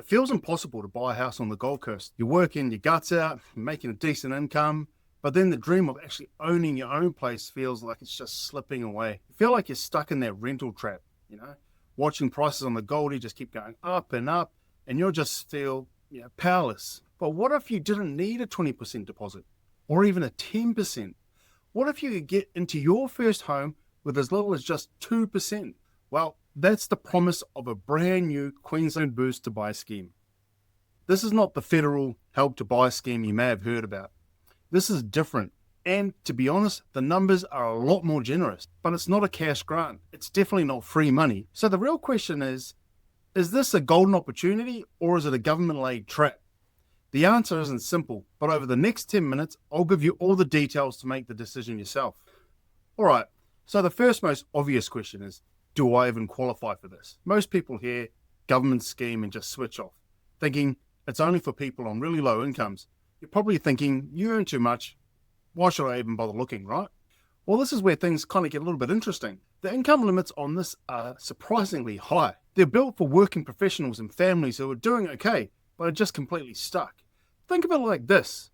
It feels impossible to buy a house on the Gold Coast. You're working your guts out, making a decent income, but then the dream of actually owning your own place feels like it's just slipping away. You feel like you're stuck in that rental trap, watching prices on the Goldie just keep going up, and you'll just feel powerless. But what if you didn't need a 20% deposit or even a 10%? What if you could get into your first home with as little as just 2%? Well, that's the promise of a brand new Queensland Boost to Buy scheme. This is not the federal Help to Buy scheme you may have heard about. This is different. And to be honest, the numbers are a lot more generous, but it's not a cash grant. It's definitely not free money. So the real question is this a golden opportunity or is it a government-laid trap? The answer isn't simple, but over the next 10 minutes, I'll give you all the details to make the decision yourself. All right, so the first most obvious question is, do I even qualify for this? Most people hear government scheme and just switch off, thinking it's only for people on really low incomes. You're probably thinking, you earn too much, why should I even bother looking, right? Well, this is where things kind of get a little bit interesting. The income limits on this are surprisingly high. They're built for working professionals and families who are doing okay, but are just completely stuck. Think of it like this.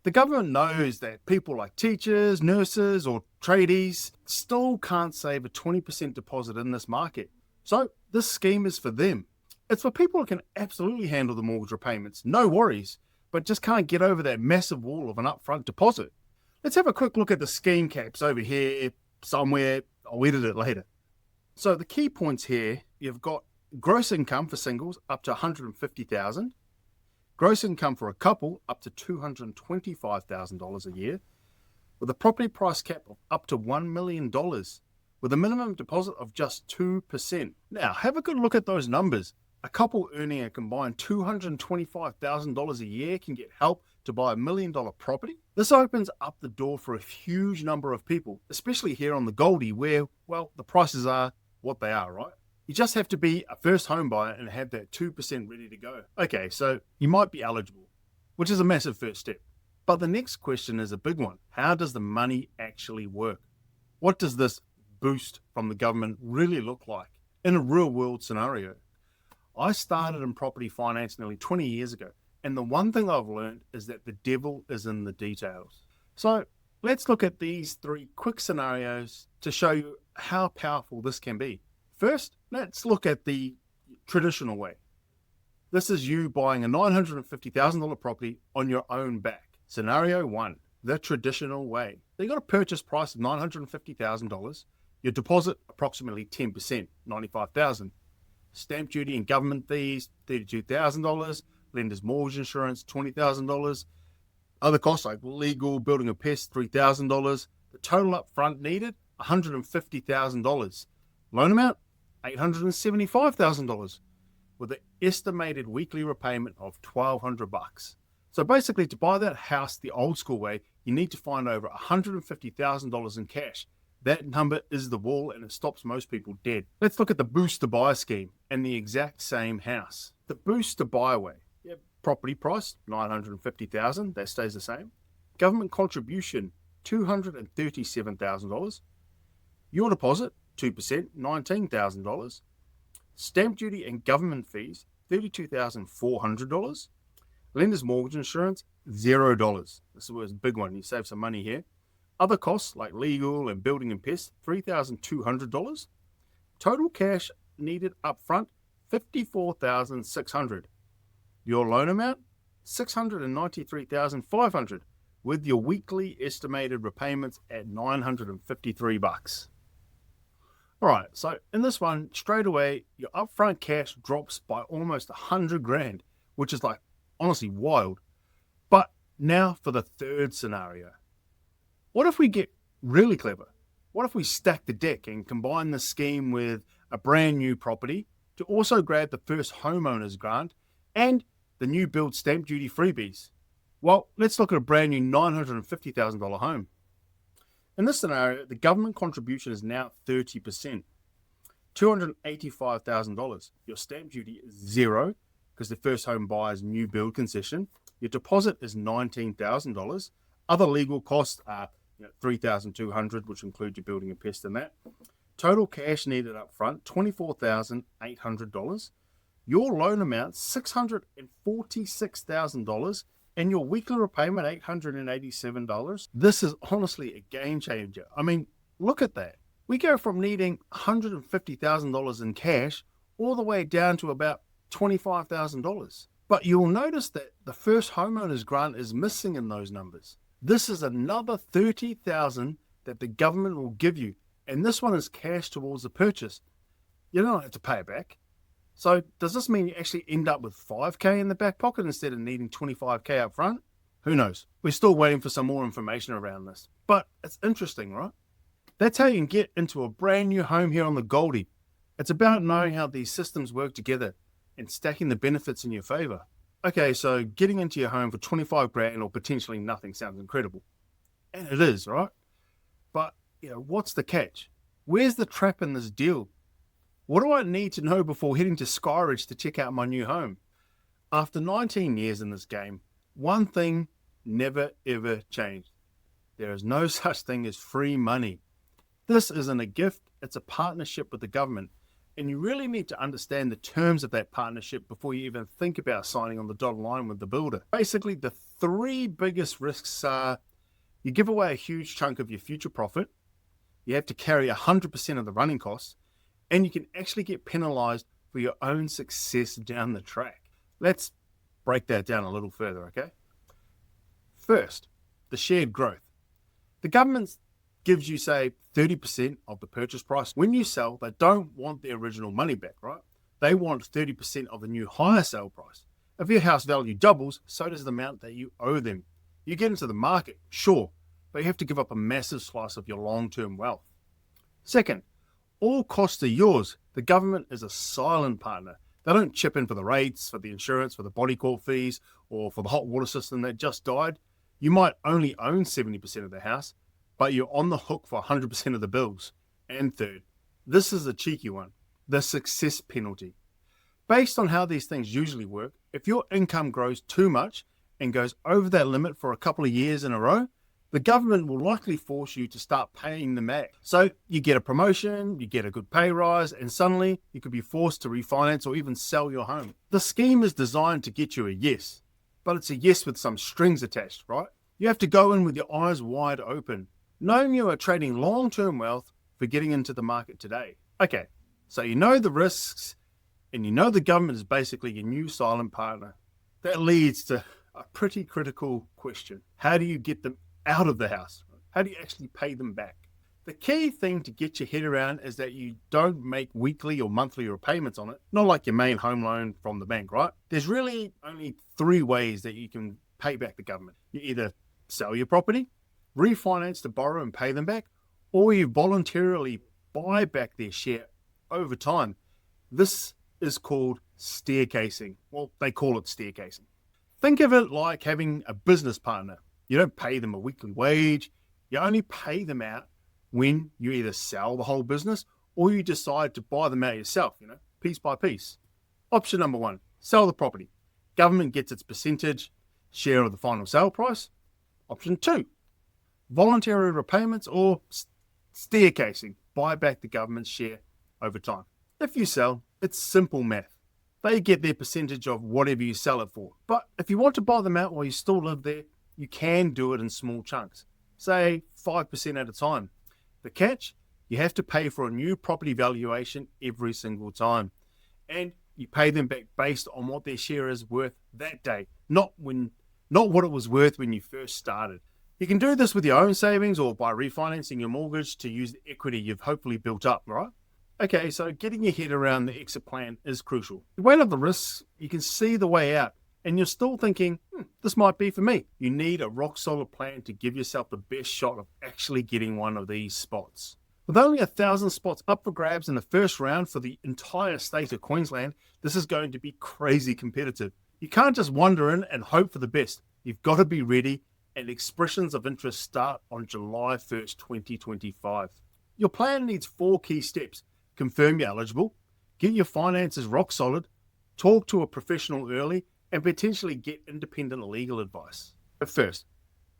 The government knows that people like teachers, nurses, or tradies still can't save a 20% deposit in this market. So this scheme is for them. It's for people who can absolutely handle the mortgage repayments, no worries, but just can't get over that massive wall of an upfront deposit. Let's have a quick look at the scheme caps over here somewhere. I'll edit it later. So the key points here, you've got gross income for singles up to $150,000. Gross income for a couple up to $225,000 a year, with a property price cap of up to $1 million, with a minimum deposit of just 2%. Now, have a good look at those numbers. A couple earning a combined $225,000 a year can get help to buy $1 million property. This opens up the door for a huge number of people, especially here on the Goldie where, well, the prices are what they are, right? You just have to be a first home buyer and have that 2% ready to go. Okay, so you might be eligible, which is a massive first step. But the next question is a big one. How does the money actually work? What does this boost from the government really look like in a real world scenario? I started in property finance nearly 20 years ago, and the one thing I've learned is that the devil is in the details. So let's look at these three quick scenarios to show you how powerful this can be. First, let's look at the traditional way. This is you buying a $950,000 property on your own back. Scenario one, the traditional way. You got a purchase price of $950,000. Your deposit, approximately 10%, $95,000. Stamp duty and government fees, $32,000. Lender's mortgage insurance, $20,000. Other costs like legal, building a pest, $3,000. The total up front needed, $150,000. Loan amount, $875,000, with an estimated weekly repayment of $1,200. So basically, to buy that house the old school way, you need to find over $150,000 in cash. That number is the wall and it stops most people dead. Let's look at the Boost to Buy scheme and the exact same house. The Boost to Buy way. Property price, $950,000, that stays the same. Government contribution, $237,000. Your deposit, 2%, $19,000. Stamp duty and government fees, $32,400. Lender's mortgage insurance, $0. This was a big one. You save some money here. Other costs like legal and building and pests, $3,200. Total cash needed up front, $54,600. Your loan amount, $693,500, with your weekly estimated repayments at $953. All right, so in this one, straight away, your upfront cash drops by almost $100,000, which is like honestly wild. But now for the third scenario. What if we get really clever? What if we stack the deck and combine the scheme with a brand new property to also grab the first homeowner's grant and the new build stamp duty freebies? Well, let's look at a brand new $950,000 home. In this scenario, the government contribution is now 30%, $285,000. Your stamp duty is $0 because the first home buyer's new build concession. Your deposit is $19,000. Other legal costs are $3,200, which include your building and pest and that. Total cash needed up front, $24,800. your loan amount $646,000 and your weekly repayment $887. This is honestly a game changer. I mean, look at that. We go from needing $150,000 in cash all the way down to about $25,000. But you'll notice that the first homeowner's grant is missing in those numbers. This is another $30,000 that the government will give you, and this one is cash towards the purchase. You don't have to pay it back. So does this mean you actually end up with $5,000 in the back pocket instead of needing $25,000 up front? Who knows? We're still waiting for some more information around this. But it's interesting, right? That's how you can get into a brand new home here on the Goldie. It's about knowing how these systems work together and stacking the benefits in your favor. Okay, so getting into your home for $25,000 or potentially nothing sounds incredible. And it is, right? But, what's the catch? Where's the trap in this deal? What do I need to know before heading to Skyridge to check out my new home? After 19 years in this game, one thing never ever changed. There is no such thing as free money. This isn't a gift, it's a partnership with the government. And you really need to understand the terms of that partnership before you even think about signing on the dotted line with the builder. Basically, the three biggest risks are you give away a huge chunk of your future profit, you have to carry 100% of the running costs, and you can actually get penalized for your own success down the track. Let's break that down a little further, okay? First, the shared growth. The government gives you, say, 30% of the purchase price. When you sell, they don't want the original money back, right? They want 30% of the new higher sale price. If your house value doubles, so does the amount that you owe them. You get into the market, sure, but you have to give up a massive slice of your long-term wealth. Second, all costs are yours. The government is a silent partner. They don't chip in for the rates, for the insurance, for the body corp fees, or for the hot water system that just died. You might only own 70% of the house, but you're on the hook for 100% of the bills. And third, this is a cheeky one, the success penalty. Based on how these things usually work, if your income grows too much and goes over that limit for a couple of years in a row, the government will likely force you to start paying them back. So you get a promotion, you get a good pay rise, and suddenly you could be forced to refinance or even sell your home. The scheme is designed to get you a yes, but it's a yes with some strings attached, right? You have to go in with your eyes wide open, knowing you are trading long-term wealth for getting into the market today. Okay, so you know the risks, and you know the government is basically your new silent partner. That leads to a pretty critical question. How do you get them out of the house? How do you actually pay them back? The key thing to get your head around is that you don't make weekly or monthly repayments on it, not like your main home loan from the bank, right? There's really only three ways that you can pay back the government. You either sell your property, refinance to borrow and pay them back, or you voluntarily buy back their share over time. This is called staircasing. Well, they call it staircasing. Think of it like having a business partner. You don't pay them a weekly wage. You only pay them out when you either sell the whole business or you decide to buy them out yourself, piece by piece. Option number one, sell the property. Government gets its percentage share of the final sale price. Option two, voluntary repayments or staircasing. Buy back the government's share over time. If you sell, it's simple math. They get their percentage of whatever you sell it for. But if you want to buy them out while you still live there, you can do it in small chunks, say 5% at a time. The catch, you have to pay for a new property valuation every single time. And you pay them back based on what their share is worth that day, not what it was worth when you first started. You can do this with your own savings or by refinancing your mortgage to use the equity you've hopefully built up, right? Okay, so getting your head around the exit plan is crucial. You weigh up the risks, you can see the way out, and you're still thinking, this might be for me. You need a rock solid plan to give yourself the best shot of actually getting one of these spots. With only 1,000 spots up for grabs in the first round for the entire state of Queensland, this is going to be crazy competitive. You can't just wander in and hope for the best. You've got to be ready, and expressions of interest start on July 1st, 2025. Your plan needs 4 key steps. Confirm you're eligible, get your finances rock solid, talk to a professional early, and potentially get independent legal advice. But first,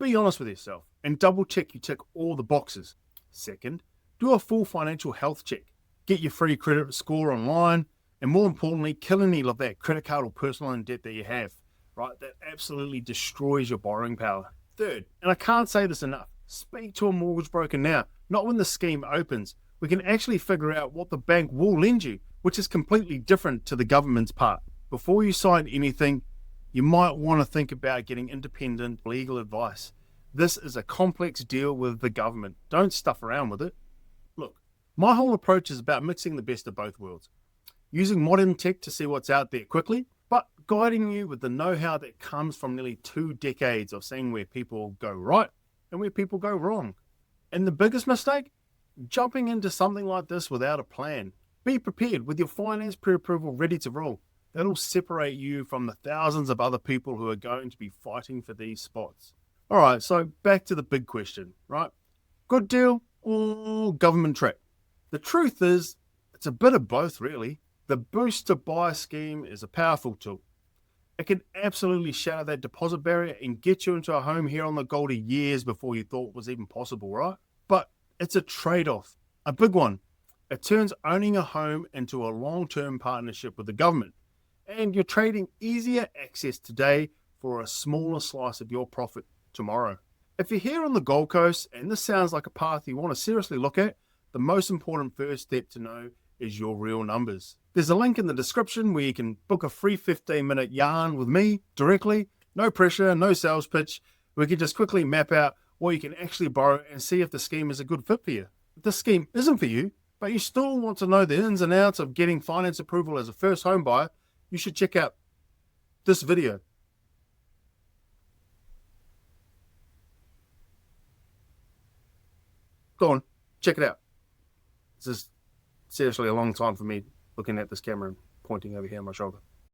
be honest with yourself and double check you tick all the boxes. Second, do a full financial health check. Get your free credit score online and more importantly, kill any of that credit card or personal loan debt that you have, right? That absolutely destroys your borrowing power. Third, and I can't say this enough, speak to a mortgage broker now, not when the scheme opens. We can actually figure out what the bank will lend you, which is completely different to the government's part. Before you sign anything, you might want to think about getting independent legal advice. This is a complex deal with the government. Don't stuff around with it. Look, my whole approach is about mixing the best of both worlds, using modern tech to see what's out there quickly, but guiding you with the know-how that comes from nearly 2 decades of seeing where people go right and where people go wrong. And the biggest mistake? Jumping into something like this without a plan. Be prepared with your finance pre-approval ready to roll. That'll separate you from the thousands of other people who are going to be fighting for these spots. All right, so back to the big question, right? Good deal or government trap? The truth is, it's a bit of both, really. The Boost to Buy scheme is a powerful tool. It can absolutely shatter that deposit barrier and get you into a home here on the Goldie years before you thought was even possible, right? But it's a trade-off, a big one. It turns owning a home into a long-term partnership with the government, and you're trading easier access today for a smaller slice of your profit tomorrow. If you're here on the Gold Coast and this sounds like a path you want to seriously look at, the most important first step to know is your real numbers. There's a link in the description where you can book a free 15-minute yarn with me directly. No pressure, no sales pitch. We can just quickly map out what you can actually borrow and see if the scheme is a good fit for you. If this scheme isn't for you, but you still want to know the ins and outs of getting finance approval as a first home buyer, you should check out this video. Go on, check it out. This is seriously a long time for me looking at this camera and pointing over here on my shoulder.